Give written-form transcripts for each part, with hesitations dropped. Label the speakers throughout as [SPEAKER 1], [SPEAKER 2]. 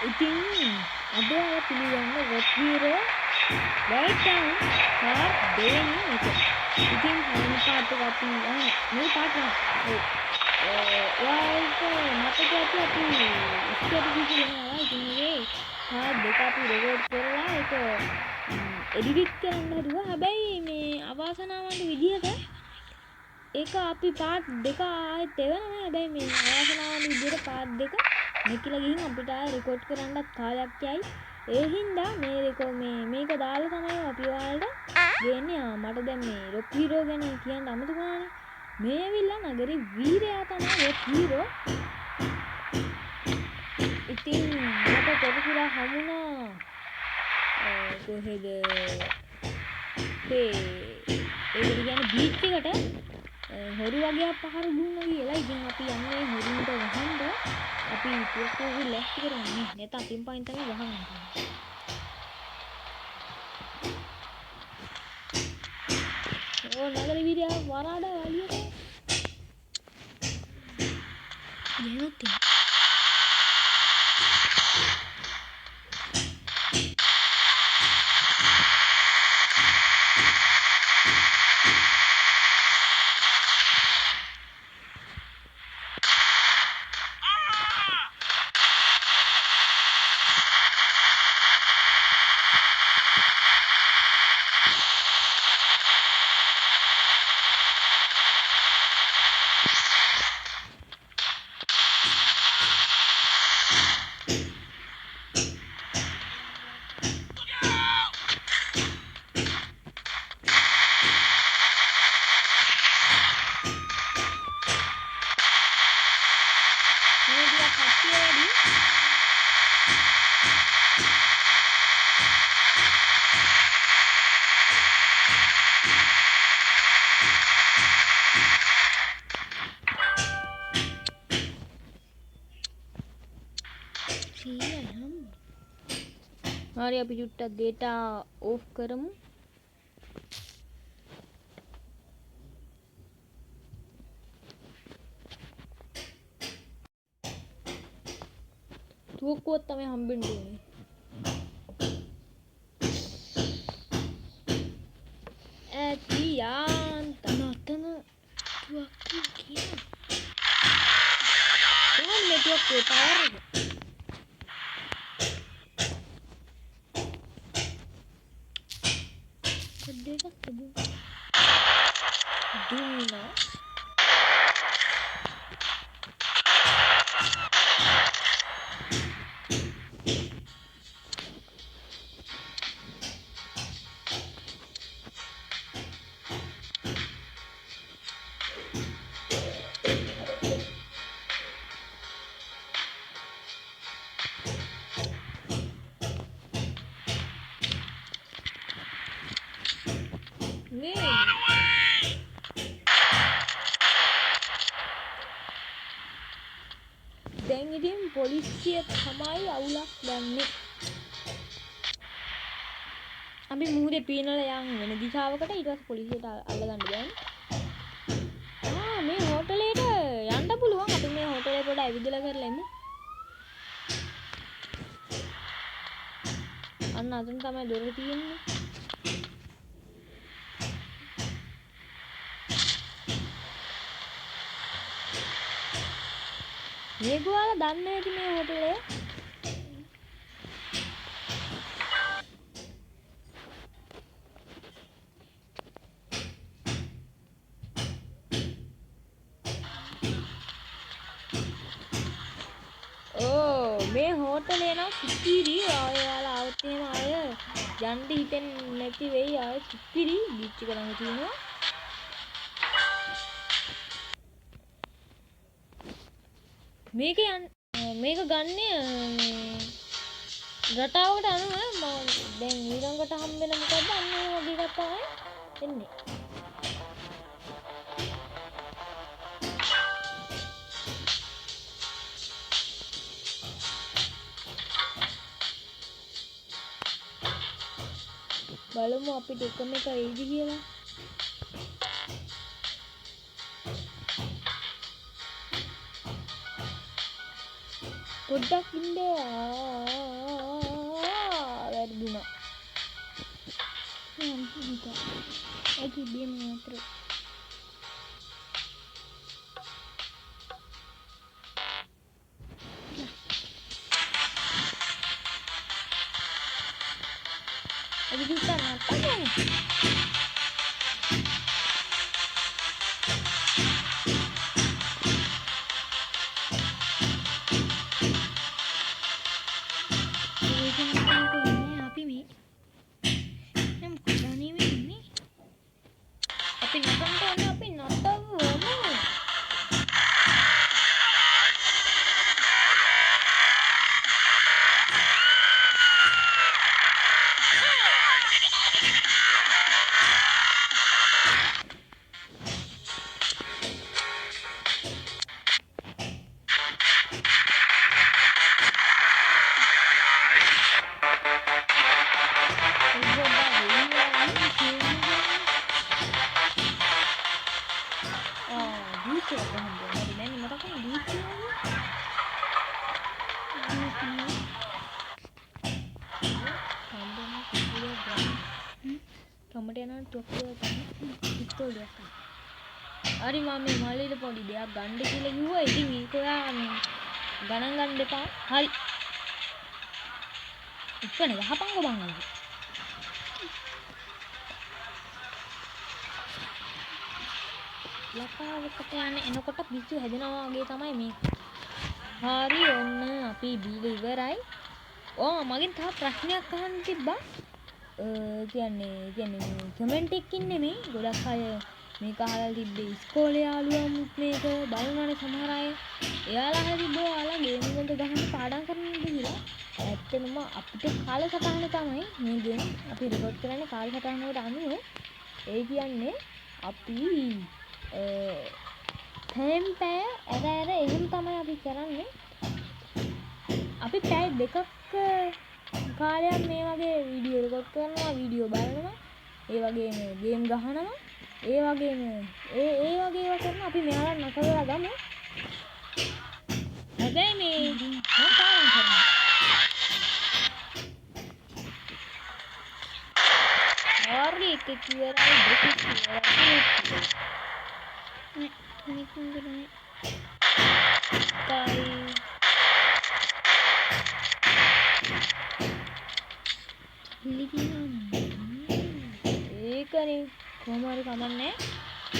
[SPEAKER 1] ඉතින් අද ඔය පිළිගන්න Rock Hero Breakdown part දෙවෙනි එක. ඉතින් පළවෙනි part එක අපි මේ part එක ඔයාලට මතක ඇති අපි ඉස්සර කිව්වා. ඉතින් මේ part දෙක අපි රෙකෝඩ් කරලා ඒක එඩිට් කරන්න හදුවා. හැබැයි මේ අවාසනාවන්ත විදිහට ඒක අපි part දෙක ආයෙත් එවනවා. හැබැයි මේ අවාසනාවන්ත විදිහට part දෙක මෙකිලා ගිහින් අපිට ආයෙ රෙකෝඩ් කරන්නත් කාලයක් යයි. ඒ හින්දා මේක දාලා තමයි අපි ඔයාලට ගේන්නේ. මට දැන් මේ Rock Hero ගැන කියන්න අමතක වුණානේ. මේ ඇවිල්ලා නගරේ වීරයා තමයි Rock Hero. ඉතින් මට පොඩිලා හමුණා කොහෙද ඒකට කියන්නේ බීච් එකට හොරු වගේ පහර දුන්නා කියලා. ඉතින් අපි යන්නේ හොරුන්ට වහන්න. අපි පුරුදු ලැස්ති කරන්නේ නැත. අපින් පයින් තමයි වහන්නේ. නගර වීරයා වරාඩ එළියට යනත් හරි අපි චුට්ටක් data off කරමු. තුවක්කුවක් තමයි හම්බෙන්න ඕනේ. ඇතියාන් තනතන තුවක්කු කියන. කොහොමද මේ තුවක්කුවේ පවර් එක? දෙකක් දුන්නා. දැන් ඉතින් පොලිසිය තමයි අවුලක් ගන්නෙ. අපි මුහුදේ පීනලා යන් වෙන දිශාවකට ඊට පස්සේ පොලිසියට අල්ලගන්න බෑනේ. මේ හෝටලේට යන්න පුළුවන්. අපි මේ හෝටලේ පොඩ ඇවිදලා කරලා එමු. අන්න අතන තමයි දොර තියෙන්නේ. මේක ඔයාලා දන්නේ නැති මේ හෝටලේ. මේ හෝටලේ නම් සිතිරි ඔයාලා આવත් එහෙම අය යන්න හිතෙන්නේ නැති වෙයි. අය සිතිරි බීච් එක ළඟ තියෙනවා. මේක ගන්න රටාවට අනුව දැන් ඊළඟට හම්බෙන මොකද්ද අන්න ඒ වගේ එකක් තමයි එන්නේ. බලමු අපිට එකම එක එයිද කියලා. පොඩ්ඩක් ඉන්න වැරදුනා මම හිතා ඒකි බිම අතර Abi kita apa ya? Api mi, yang kuda ni mi, api nonton tu ni api nonton mana? Kemudian tuh itu dia. Ari mami malah itu podi dia gande kilo juga ini itu ya ganang gande pa hari. Itu nih apa nggak bang lagi? Lapa waktu ane eno kotak bisu aja nama lagi tamai mi. Hari onna api deliver ay. Oh magin thap prasnya kan tiba. කියන්නේ comment එකකින් නෙමෙයි ගොඩක් අය මේක අහලා තිබ්බේ ඉස්කෝලේ යාළුවමුත් මේක බලනවානේ සමහර අය එයාලා අහලා තිබ්බෝ ඔයාලා ගේම් වලට ගහන්න පාඩම් කරන්නද කියලා ඇත්තටම අපිට කාලසටහන තමයි මේ ගේම් අපි රෙකෝඩ් කරන්නේ කාලසටහනකට අනුව ඒ කියන්නේ අපි ටයිම් පැය ඇර එහෙම තමයි අපි කරන්නේ අපි පැය දෙකක් කාලයක් මේ වගේ වීඩියෝ රෙකෝඩ් කරනවා වීඩියෝ බලනවා ඒ වගේම ගේම් ගහනවා ඒ වගේම ඒ වගේ ඒවා කරන අපි මෙයාලා නැකලා ගමු හැබැයි මේ මම පාඩම් කරනවා හරි එක කිවරයි දෙක කිවරයි නේ කුඹරනේ කයි ඒකනේ කොහොම හරි කමන්නේ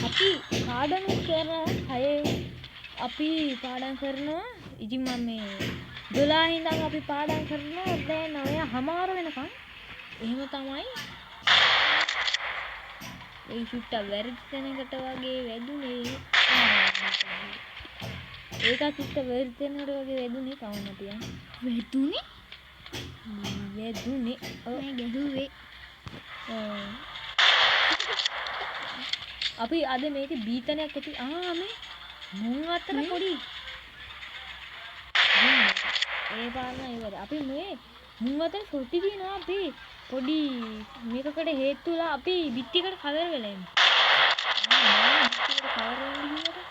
[SPEAKER 1] අපි පාඩම් කරන අය අපි පාඩම් කරනවා ඉතින් මම මේ 12 ඉඳන් අපි පාඩම් කරනවා දැන් 9:00 වෙනකන් එහෙම තමයි ඒ චුට්ට වැරදි තැනකට වගේ වැදුනේ ඒක චුට්ට වැරදි තැනකට වගේ වැදුනේ කවන්න තියන්නේ වැදුනේ වැදුනේ ඔය ගැහුවේ අපි අද මේක බීතනයක් ඇති මේ මුං අතර පොඩි ඒ පාරන ඉවර අපි මේ මුං අතර සොටි දිනවා අපි පොඩි මේකකට හේතුලා අපි බිත්තිකට කවර් වෙලා ඉන්නේ බිත්තිකට කවර් වෙන්න ගියද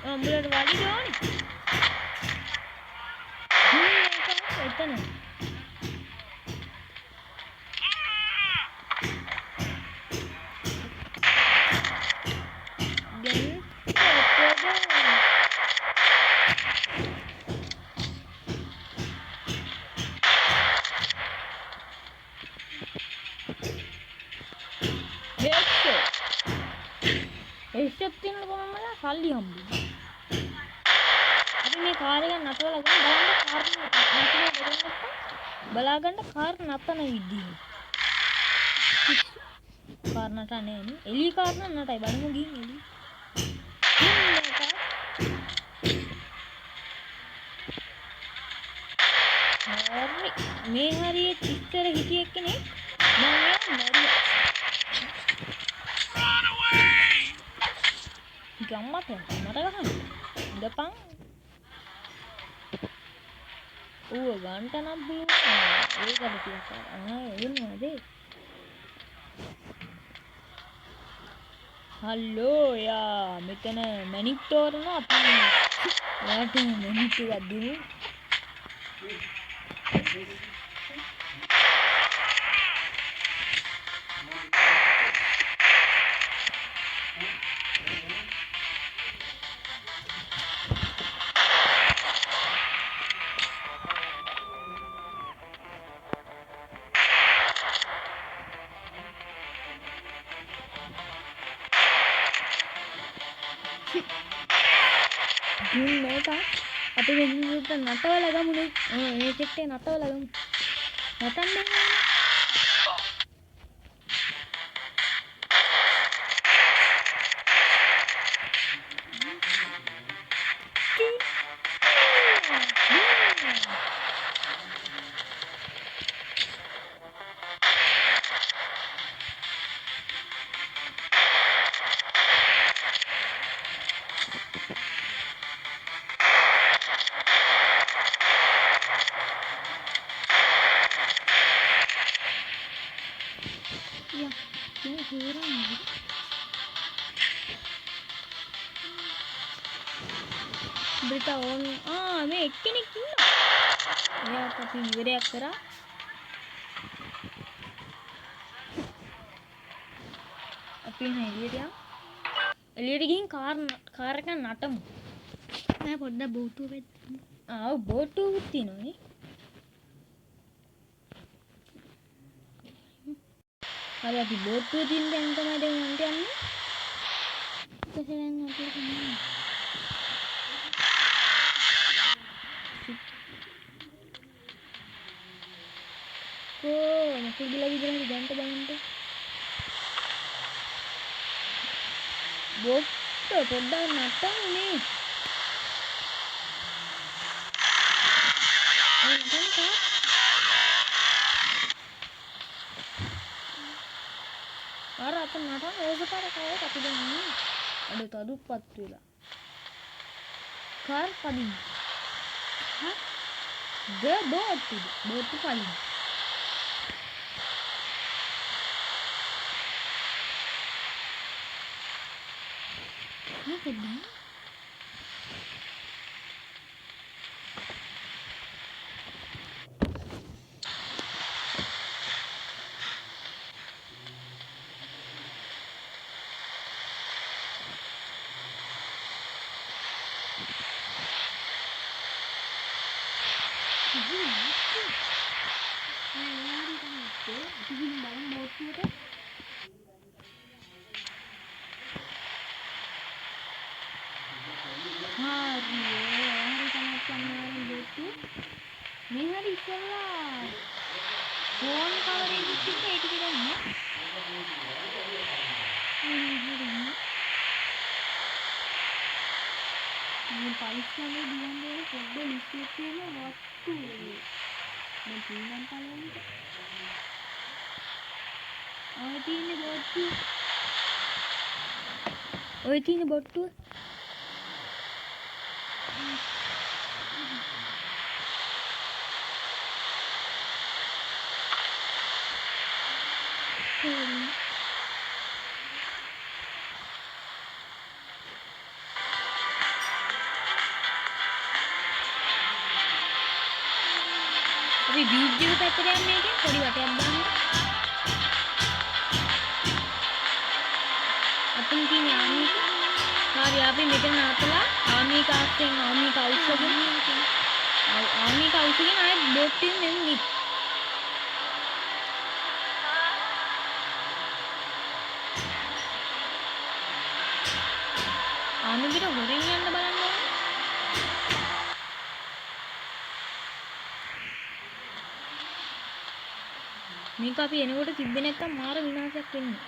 [SPEAKER 1] Ambulan wali dong. Etan. Headshot තියෙන ගමන් මම සල්ලි හම්බුනේ. අපි මේ කාර් එක නටවලා බලා ගන්න කාර් නතන විදිහ. කාර් නටන්නේ නේ. එලි කාර් නටයි බලමු ගිහින් එලි. හරි මේ හරියේ ඉස්සර හිටිය එක්කනේ මම මැරුවා. ගම්මත මට ගහන්න. ඉඳපන් ඌව ගන්ට නම් බීම ඒකට ටිකක් එන්නවද හල්ලෝ යා මෙතන මැනික් තෝරන අපි ඔයාට මැනික් ටිකක් දෙමු මේක අපි මෙන්නට නටවල ගමුනේ මේ චෙක්ටේ නටවල ගමු නටන්න Berita on මේ එක්කෙනෙක් ඉන්නවා. එයාට අපි ඉවරයක් කරා. අපි එළියට යමු. එළියට ගිහින් කාර් එක නටමු. මම පොඩ්ඩක් බෝට්ටුව පැත්තට. ආ බෝට්ටුවකුත් තියෙනවා නේ. හරි අපි බෝට්ටුව තියෙන තැන තමයි දැන් යන්නේ. කොහෙන්ද අපි යන්නේ? Masih gila-gila di ganti banget tuh. Botol poda natang nih. Kan kak? Ara apa natang? Pada kau tapi dengan ada tadu patula. Kar paling. Hah? Gak bot paling. Apa dah? Ini hari istilah phone coverage itu itu kita ni. Ini Pakistan ni dia ni football listnya ni waktu. Mungkin paling. Oh ini bottu. අපි beach එක පැත්තට යන්නේ එකෙන් පොඩි වටයක් දාන්න. අපින් තියෙන ආමික. හරි අපි මෙතන නතලා ආමික ආස්තෙන් ආමික අවශ්‍යගෙන ආමික අවශ්‍යගෙන ආයෙත් බෝට් එකෙන් එන්නේ. ආමිකට හොරෙන් යන්න බලන්න ඕනේ. මේක අපි එනකොට තිබ්බේ නැත්තම් මාර විනාශයක් වෙන්නේ.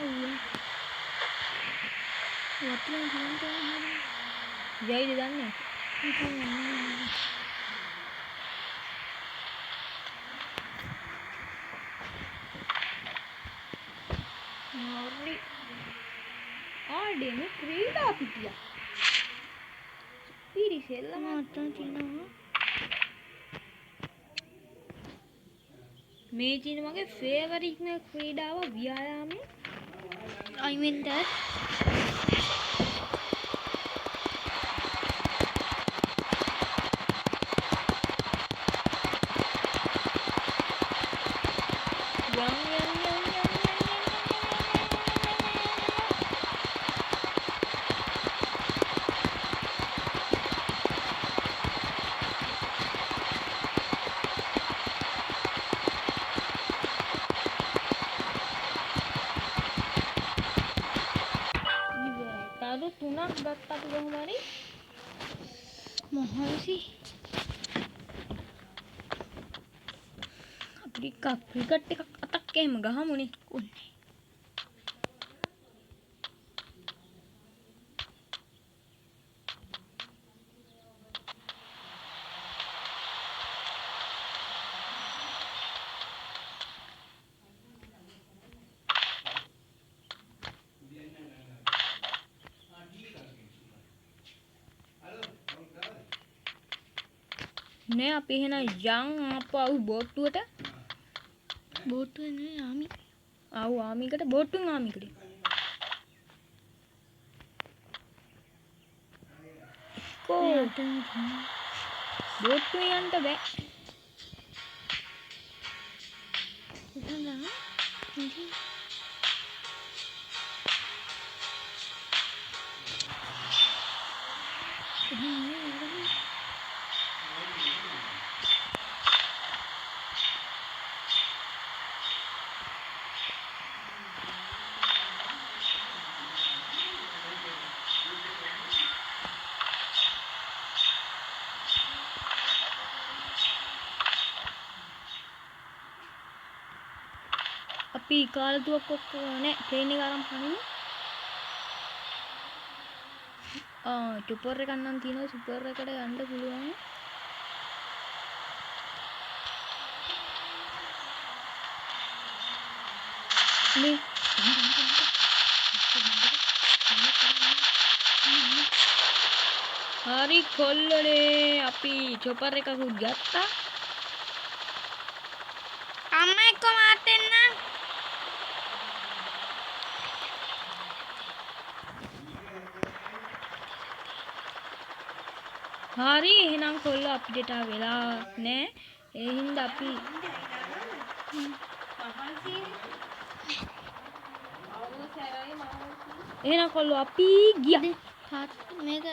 [SPEAKER 1] ඔව්. වතුරෙන් ගියන්ට හරි. ජයිද දන්නේ? හරි. ආඩේ ක්‍රීඩා පිටිය. පිරිසෙල්ල මාතන් තියනවා. මේ තියෙන මගේ ෆේවරිට්ම ක්‍රීඩාව ව්‍යායාමය. I mean that. Tadu tunak gata tuh mari. Mohon sih. Afrika cricket එකක් අතක් එහෙම ගහමුනේ. ඔන්නේ. නේ අපි එහෙනම් යන් ආපහු බෝට්ටුවට. බෝට්ටුවේ නේ ආමි. ආව ආමිකට බෝට්ටුවෙන් ආමිකට. බෝට්ටුවේ යන්න බෑ. අපි කාලතුවක් ඔක්කොම නේ ප්ලේන් එක අරන් පනිමු. චොපර් එකක් නම් තියෙනවා. සුපර් එකට යන්න පුළුවන්. නේ හරි කොල්ලනේ අපි චොපර් එකකුත් ගත්තා. අම්මා එක්ක මාත් එන්නම්. හරි එහෙනම් කොල්ලෝ අප්ඩේට් වෙලා නෑ. ඒ හින්දා අපි එහෙනම් කොල්ලෝ අපි ගියා. මේක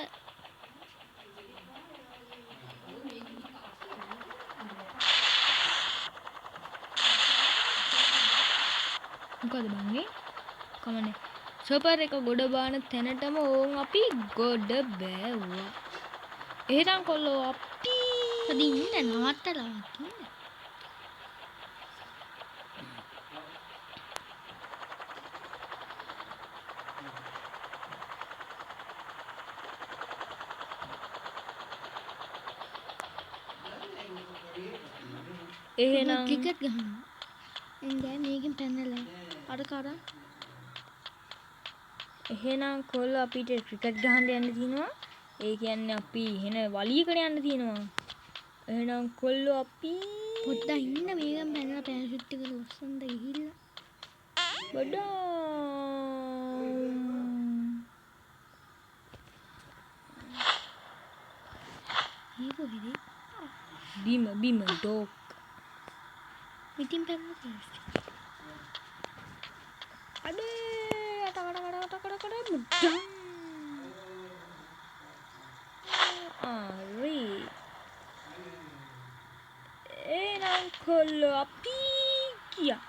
[SPEAKER 1] මොකද බංගේ? කමනේ. සුපර් එක ගොඩ බාන තැනටම ඕන් අපි ගොඩ බෑවුවා. එහෙනම් කොල්ලෝ අපි අදින් ඉන්න නවත්තලා ඉන්න. එහෙනම් ක්‍රිකට් ගහනවා. එන්දෑ මේකෙන් පැනලා අර කරා. එහෙනම් කොල්ලෝ අපිට ක්‍රිකට් ගහන්න යන්න තියෙනවා. ඒ කියන්නේ අපි එහෙන වලියකට යන්න තියෙනවා. එහෙනම් කොල්ලෝ අපි පොඩ්ඩක් ඉන්න මේකෙන් පැනලා පැනෂුට් එක ලොස්සන්ද ගිහිල්ලා. බඩා මේක විදි බිම ඩොක් ඉතින් පැනලා තියෙනවා. අඩේ අට මුද්දා ආරි එහෙනම් කොල්ලෝ අපි ගියා.